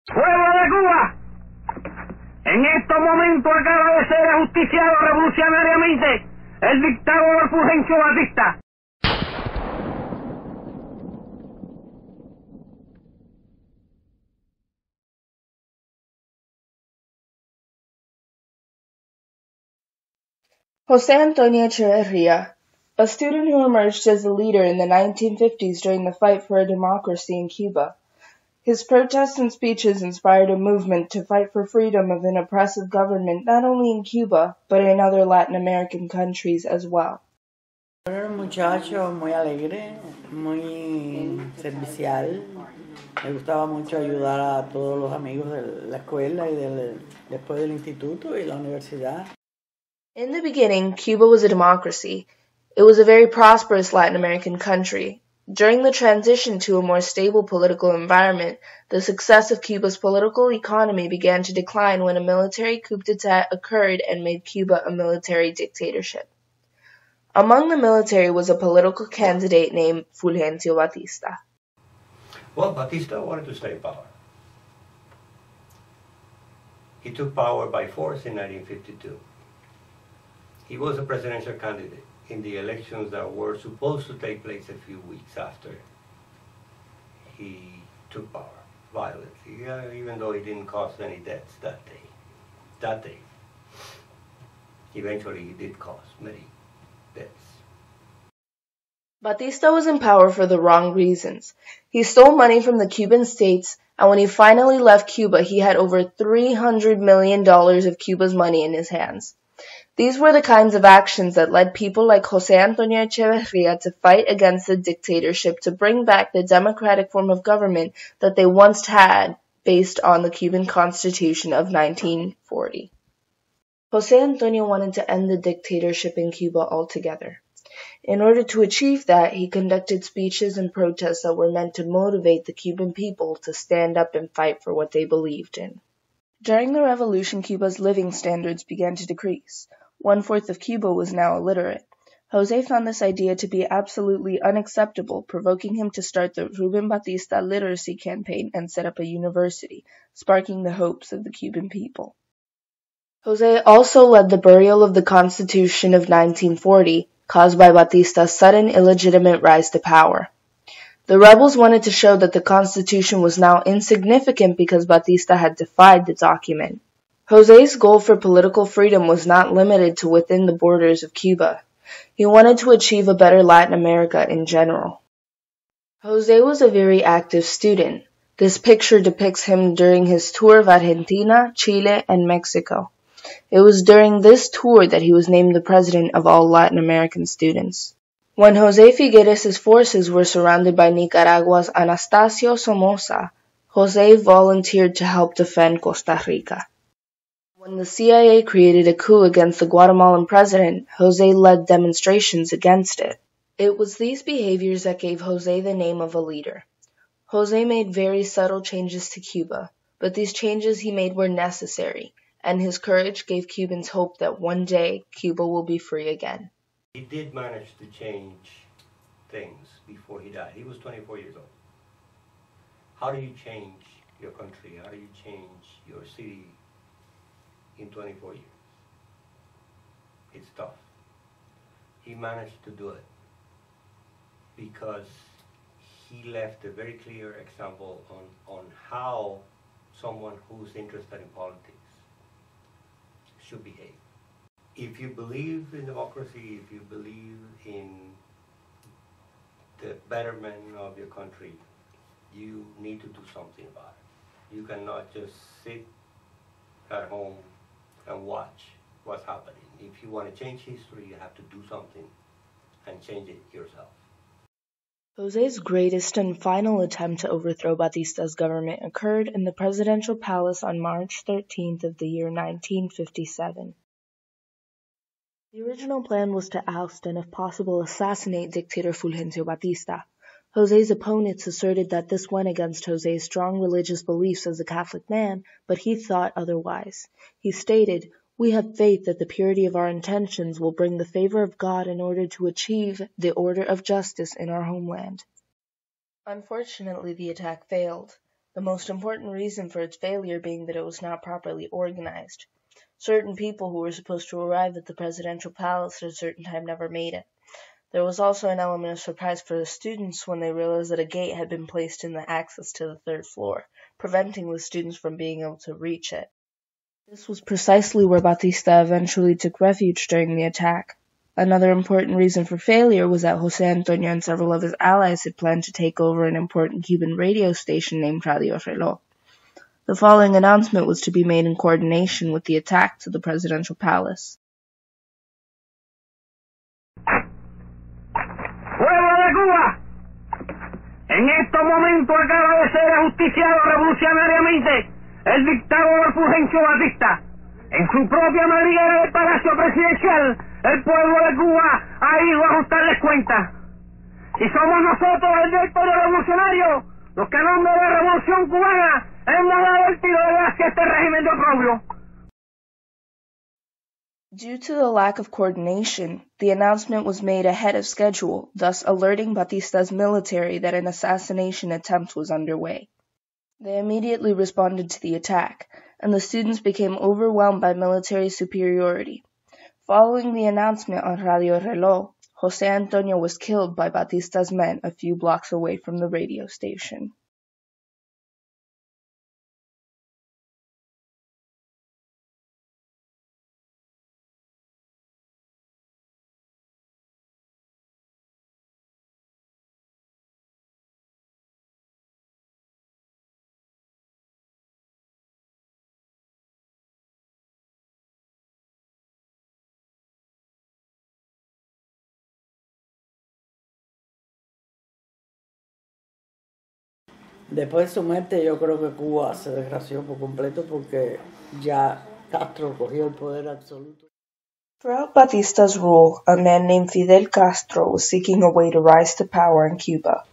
¡Pueblo de Cuba! En estos momentos acaba de ser ajusticiado revolucionariamente el dictador Fulgencio Batista. José Antonio Echeverria, a student who emerged as a leader in the 1950s during the fight for a democracy in Cuba. His protests and speeches inspired a movement to fight for freedom of an oppressive government not only in Cuba, but in other Latin American countries as well. Era un muchacho muy alegre, muy servicial. Me gustaba mucho ayudar a todos los amigos de la escuela y después del instituto y la universidad. In the beginning, Cuba was a democracy. It was a very prosperous Latin American country. During the transition to a more stable political environment, the success of Cuba's political economy began to decline when a military coup d'etat occurred and made Cuba a military dictatorship. Among the military was a political candidate named Fulgencio Batista. Well, Batista wanted to stay in power. He took power by force in 1952. He was a presidential candidate in the elections that were supposed to take place a few weeks after he took power violently, even though he didn't cause any deaths that day. Eventually, he did cause many deaths. Batista was in power for the wrong reasons. He stole money from the Cuban states, and when he finally left Cuba, he had over $300 million of Cuba's money in his hands. These were the kinds of actions that led people like José Antonio Echeverria to fight against the dictatorship to bring back the democratic form of government that they once had based on the Cuban Constitution of 1940. José Antonio wanted to end the dictatorship in Cuba altogether. In order to achieve that, he conducted speeches and protests that were meant to motivate the Cuban people to stand up and fight for what they believed in. During the revolution, Cuba's living standards began to decrease. 1/4 of Cuba was now illiterate. José found this idea to be absolutely unacceptable, provoking him to start the Rubén Batista literacy campaign and set up a university, sparking the hopes of the Cuban people. José also led the burial of the Constitution of 1940, caused by Batista's sudden illegitimate rise to power. The rebels wanted to show that the Constitution was now insignificant because Batista had defied the document. José's goal for political freedom was not limited to within the borders of Cuba. He wanted to achieve a better Latin America in general. José was a very active student. This picture depicts him during his tour of Argentina, Chile, and Mexico. It was during this tour that he was named the president of all Latin American students. When José Figueres' forces were surrounded by Nicaragua's Anastasio Somoza, José volunteered to help defend Costa Rica. When the CIA created a coup against the Guatemalan president, José led demonstrations against it. It was these behaviors that gave José the name of a leader. José made very subtle changes to Cuba, but these changes he made were necessary, and his courage gave Cubans hope that one day Cuba will be free again. He did manage to change things before he died. He was 24 years old. How do you change your country? How do you change your city in 24 years? It's tough. He managed to do it because he left a very clear example on how someone who's interested in politics should behave. If you believe in democracy, if you believe in the betterment of your country, you need to do something about it. You cannot just sit at home and watch what's happening. If you want to change history, you have to do something and change it yourself. José's greatest and final attempt to overthrow Batista's government occurred in the presidential palace on March 13th of the year 1957. The original plan was to oust and, if possible, assassinate dictator Fulgencio Batista. José's opponents asserted that this went against José's strong religious beliefs as a Catholic man, but he thought otherwise. He stated, "We have faith that the purity of our intentions will bring the favor of God in order to achieve the order of justice in our homeland." Unfortunately, the attack failed. the most important reason for its failure being that it was not properly organized. Certain people who were supposed to arrive at the presidential palace at a certain time never made it. There was also an element of surprise for the students when they realized that a gate had been placed in the access to the third floor, preventing the students from being able to reach it. This was precisely where Batista eventually took refuge during the attack. Another important reason for failure was that José Antonio and several of his allies had planned to take over an important Cuban radio station named Radio Reloj. The following announcement was to be made in coordination with the attack to the presidential palace. ¡Pueblo de Cuba! En estos momentos acaba de ser ajusticiado revolucionariamente el dictador Fulgencio Batista. En su propia madriguera del Palacio Presidencial, el pueblo de Cuba ha ido a ajustarles cuentas. Y somos nosotros, el directorio revolucionario, los que a nombre de la Revolución Cubana hemos dado el tiro de gracia a este régimen de oprobio. Due to the lack of coordination, the announcement was made ahead of schedule, thus alerting Batista's military that an assassination attempt was underway. They immediately responded to the attack, and the students became overwhelmed by military superiority. Following the announcement on Radio Reloj, José Antonio was killed by Batista's men a few blocks away from the radio station. Después de su muerte yo creo que Cuba se desgració por completo porque ya Castro cogió el poder absoluto. Throughout Batista's rule, a man named Fidel Castro was seeking a way to rise to power in Cuba.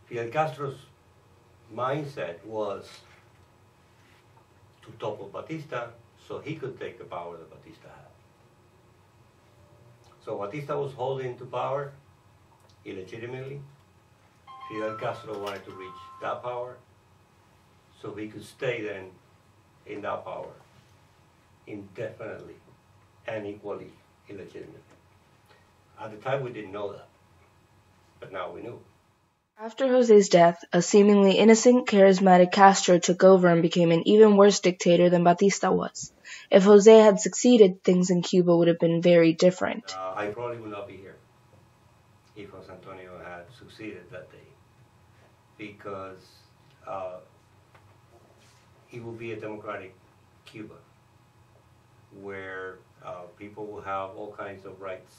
Fidel Castro's mindset was to topple Batista so he could take the power that Batista had. So Batista was holding to power illegitimately. Fidel Castro wanted to reach that power so he could stay then in that power indefinitely and equally illegitimate. At the time we didn't know that, but now we knew. After José's death, a seemingly innocent, charismatic Castro took over and became an even worse dictator than Batista was. If José had succeeded, things in Cuba would have been very different. I probably would not be here if José Antonio had succeeded that day, because it will be a democratic Cuba where people will have all kinds of rights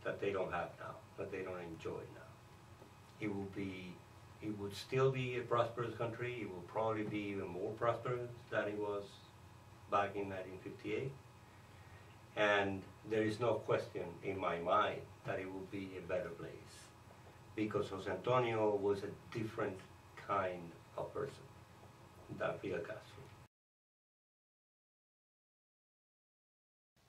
that they don't have now, that they don't enjoy now. It would still be a prosperous country. It will probably be even more prosperous than it was back in 1958. And there is no question in my mind that it will be a better place, because José Antonio was a different kind of person than Fidel Castro.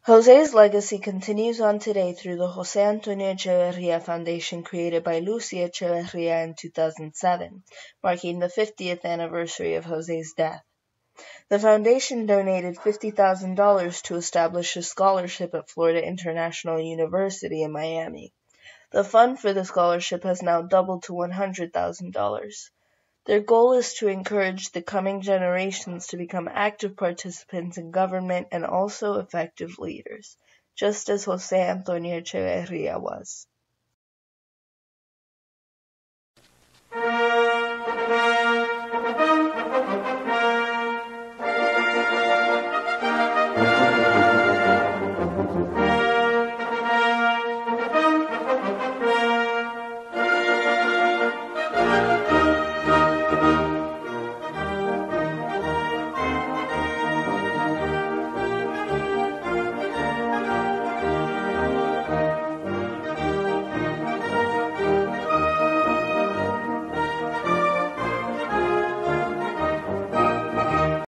José's legacy continues on today through the José Antonio Echeverria Foundation created by Lucy Echeverria in 2007, marking the 50th anniversary of José's death. The foundation donated $50,000 to establish a scholarship at Florida International University in Miami. The fund for the scholarship has now doubled to $100,000. Their goal is to encourage the coming generations to become active participants in government and also effective leaders, just as José Antonio Echeverria was.